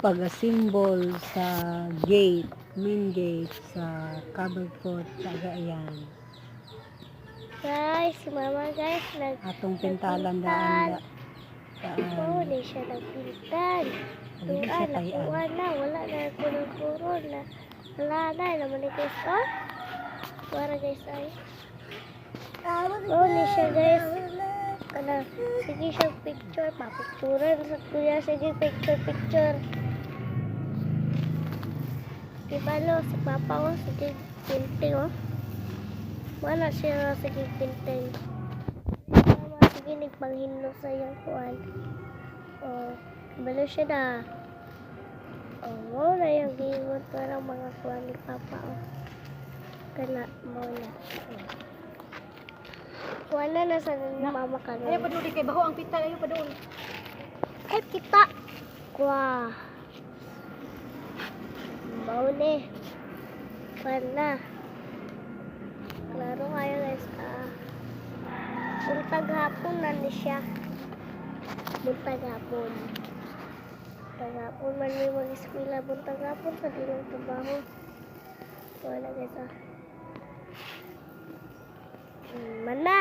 pag-symbol sa gate, main gate sa covered court sa Agayan. Guys, si mama guys, Atong pintalan daan Oo, di siya nagpintan. Hindi siya tayan. Nakuha na, wala na kuro na. Wala na, naman ni guys, oh. Wala guys, ay. Oo, di siya guys. Sige siya picture, papicturean sa kuya, sige picture. Diba lo, si papa ko, sige pinting, oh. Wala siya, sige pinting. Sige, nagpanghinlo sa iyong kuwan. Oh, balo siya na. Oh, na yung gingot parang mga kuwan ni papa, oh. Kana, mo na. Kuwan na nasa mama ka nun. Ayaw pa doon, kay baho ang pita, ayaw pa doon. Ay, kita! Kuwa. Bauli. Kuwan na. Klaro kayo guys, buntag hapon na ni siya. Buntag hapon. Buntag hapon man may mag-eskwela. Buntag hapon sa dilang trabaho. Wala guys, Mana?